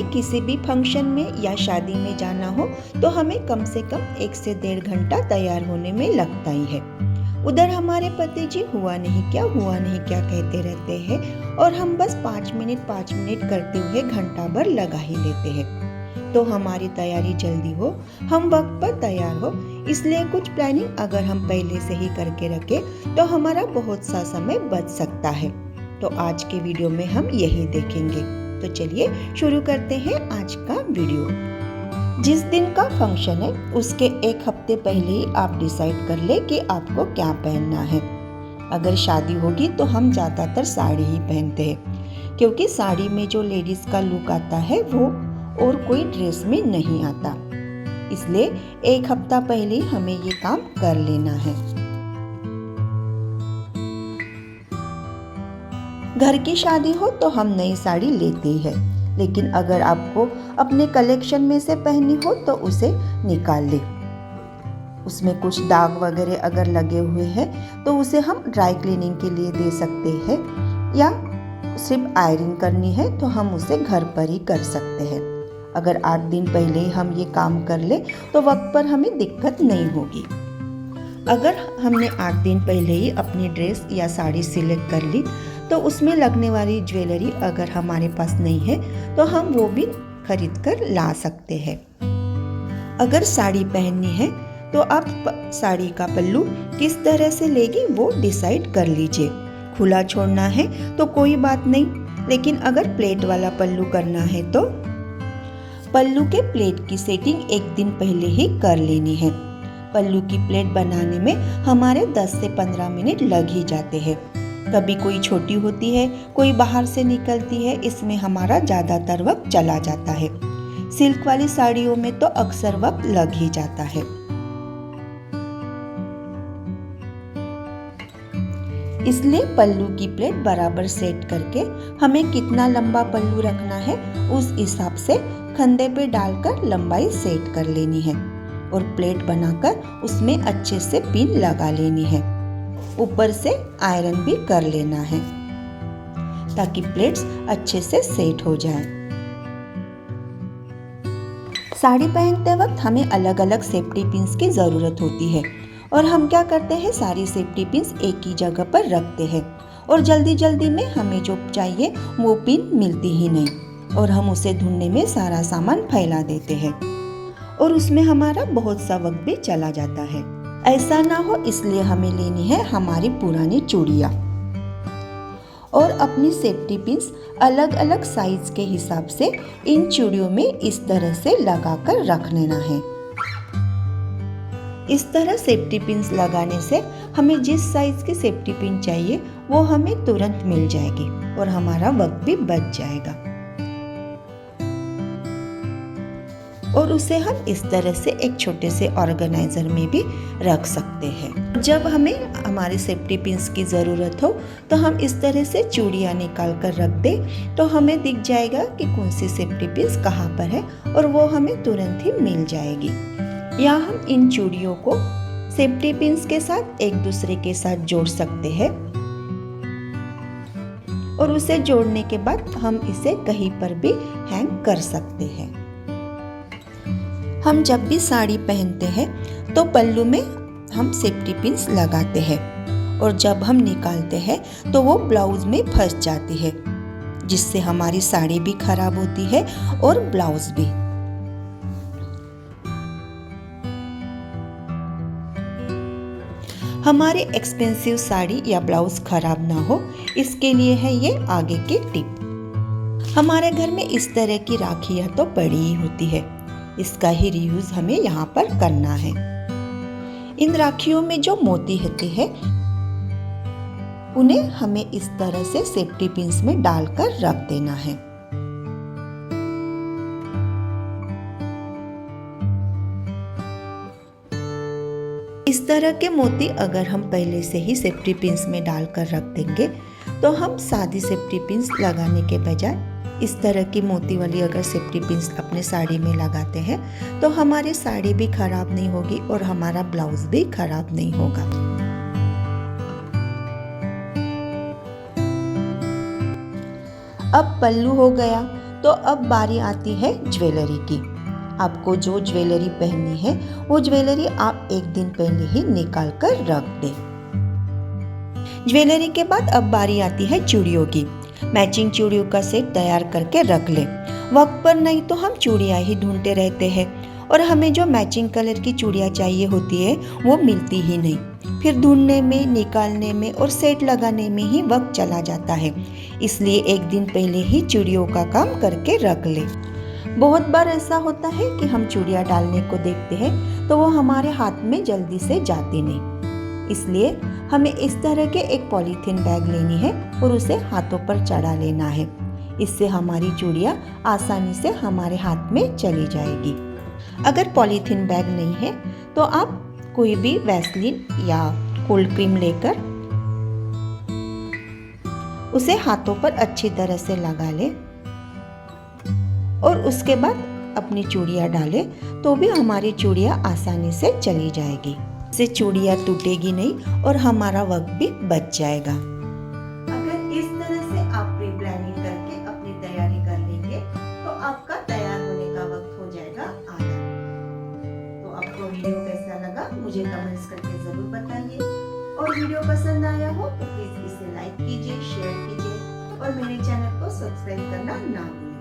किसी भी फंक्शन में या शादी में जाना हो तो हमें कम से कम 1 से 1.5 घंटा तैयार होने में लगता ही है। उधर हमारे पति जी हुआ नहीं क्या कहते रहते हैं और हम बस 5 मिनट करते हुए घंटा भर लगा ही लेते हैं। तो हमारी तैयारी जल्दी हो, हम वक्त पर तैयार हो, इसलिए कुछ प्लानिंग अगर हम पहले से ही करके रखें तो हमारा बहुत सा समय बच सकता है। तो आज के वीडियो में हम यही देखेंगे। तो चलिए शुरू करते हैं आज का वीडियो। जिस दिन का फंक्शन है उसके 1 हफ्ते पहले ही आप डिसाइड कर ले कि आपको क्या पहनना है। अगर शादी होगी तो हम ज़्यादातर साड़ी ही पहनते हैं, क्योंकि साड़ी में जो लेडीज का लुक आता है वो और कोई ड्रेस में नहीं आता। इसलिए 1 हफ्ता पहले ही हमें ये काम कर लेना है। घर की शादी हो तो हम नई साड़ी लेते ही हैं, लेकिन अगर आपको अपने कलेक्शन में से पहननी हो तो उसे निकाल ले। उसमें कुछ दाग वगैरह अगर लगे हुए हैं तो उसे हम ड्राई क्लीनिंग के लिए दे सकते हैं, या सिर्फ आयरन करनी है तो हम उसे घर पर ही कर सकते हैं। अगर 8 दिन पहले ही हम ये काम कर ले तो वक्त पर हमें दिक्कत नहीं होगी। अगर हमने 8 दिन पहले ही अपनी ड्रेस या साड़ी सिलेक्ट कर ली तो उसमें लगने वाली ज्वेलरी अगर हमारे पास नहीं है तो हम वो भी खरीद कर ला सकते हैं। अगर साड़ी पहननी है तो आप साड़ी का पल्लू किस तरह से लेगी वो डिसाइड कर लीजिए। खुला छोड़ना है तो कोई बात नहीं, लेकिन अगर प्लेट वाला पल्लू करना है तो पल्लू के प्लेट की सेटिंग 1 दिन पहले ही कर लेनी है। पल्लू की प्लेट बनाने में हमारे 10 से 15 मिनट लग ही जाते हैं। कभी कोई छोटी होती है, कोई बाहर से निकलती है, इसमें हमारा ज़्यादातर वक्त चला जाता है। सिल्क वाली साड़ियों में तो अक्सर वक्त लग ही जाता है। इसलिए पल्लू की प्लेट बराबर सेट करके हमें कितना लंबा पल्लू रखना है उस हिसाब से फंदे पे डालकर लंबाई सेट कर लेनी है और प्लेट बनाकर उसमें अच्छे से पिन लगा लेनी है। ऊपर से आयरन भी कर लेना है ताकि प्लेट्स अच्छे से सेट हो जाए। साड़ी पहनते वक्त हमें अलग अलग सेफ्टी पिन्स की ज़रूरत होती है और हम क्या करते हैं, सारी सेफ्टी पिन्स एक ही जगह पर रखते हैं और जल्दी जल्दी में हमें जो चाहिए वो पिन मिलती ही नहीं और हम उसे ढूंढने में सारा सामान फैला देते हैं और उसमें हमारा बहुत सा वक्त भी चला जाता है। ऐसा ना हो इसलिए हमें लेनी है हमारी पुरानी चूड़ियाँ और अपनी सेफ्टी पिन्स अलग अलग साइज के हिसाब से इन चूड़ियों में इस तरह से लगाकर रख लेना है। इस तरह सेफ्टी पिन्स लगाने से हमें जिस साइज की सेफ्टी पिन चाहिए वो हमें तुरंत मिल जाएगी और हमारा वक्त भी बच जाएगा। और उसे हम इस तरह से एक छोटे से ऑर्गेनाइजर में भी रख सकते हैं। जब हमें हमारे सेफ्टी पिन्स की ज़रूरत हो तो हम इस तरह से चूड़ियाँ निकाल कर रख दें तो हमें दिख जाएगा कि कौन सी सेफ्टी पिन्स कहाँ पर है और वो हमें तुरंत ही मिल जाएगी। या हम इन चूड़ियों को सेफ्टी पिन्स के साथ एक दूसरे के साथ जोड़ सकते हैं और उसे जोड़ने के बाद हम इसे कहीं पर भी हैंग कर सकते हैं। हम जब भी साड़ी पहनते हैं तो पल्लू में हम सेफ्टी पिन्स लगाते हैं और जब हम निकालते हैं तो वो ब्लाउज में फंस जाती है, जिससे हमारी साड़ी भी खराब होती है और ब्लाउज भी। हमारी एक्सपेंसिव साड़ी या ब्लाउज खराब ना हो इसके लिए है ये आगे की टिप। हमारे घर में इस तरह की राखियाँ तो पड़ी ही होती है, इसका ही रीयूज हमें यहाँ पर करना है। इन राखियों में जो मोती होते हैं उन्हें हमें इस तरह से सेफ्टी पिन्स में डालकर रख देना है। इस तरह के मोती अगर हम पहले से ही सेफ्टी पिन्स में डालकर रख देंगे तो हम सादी सेफ्टी पिन्स लगाने के बजाय इस तरह की मोती वाली अगर सेफ्टी पिन्स अपने साड़ी में लगाते हैं तो हमारी साड़ी भी खराब नहीं होगी और हमारा ब्लाउज भी खराब नहीं होगा। अब पल्लू हो गया तो तो अब बारी आती है ज्वेलरी की। आपको जो ज्वेलरी पहननी है वो ज्वेलरी आप एक दिन पहले ही निकाल कर रख दें। ज्वेलरी के बाद अब बारी आती है चूड़ियों की। मैचिंग चूड़ियों का सेट तैयार करके रख ले। वक्त पर नहीं तो हम चूड़ियाँ ही ढूंढते रहते हैं और हमें जो मैचिंग कलर की चूड़ियाँ चाहिए होती है वो मिलती ही नहीं। फिर ढूंढने में, निकालने में और सेट लगाने में ही वक्त चला जाता है। इसलिए एक दिन पहले ही चूड़ियों का काम करके रख ले। बहुत बार ऐसा होता है कि हम चूड़ियाँ डालने को देखते हैं तो वो हमारे हाथ में जल्दी से जाती नहीं। इसलिए हमें इस तरह के एक पॉलीथीन बैग लेनी है और उसे हाथों पर चढ़ा लेना है। इससे हमारी चूड़ियाँ आसानी से हमारे हाथ में चली जाएगी। अगर पॉलीथीन बैग नहीं है तो आप कोई भी वैसलीन या कोल्ड क्रीम लेकर उसे हाथों पर अच्छी तरह से लगा ले और उसके बाद अपनी चूड़ियाँ डालें तो भी हमारी चूड़ियाँ आसानी से चली जाएगी। इससे चूड़ियाँ टूटेगी नहीं और हमारा वक्त भी बच जाएगा। अगर इस तरह से आप प्री प्लानिंग करके अपनी तैयारी कर लेंगे तो आपका तैयार होने का वक्त हो जाएगा आधा। तो आपको वीडियो कैसा लगा मुझे कमेंट्स करके जरूर बताइए और वीडियो पसंद आया हो तो प्लीज इसे लाइक कीजिए, शेयर कीजिए और मेरे चैनल को सब्सक्राइब करना ना भूलें।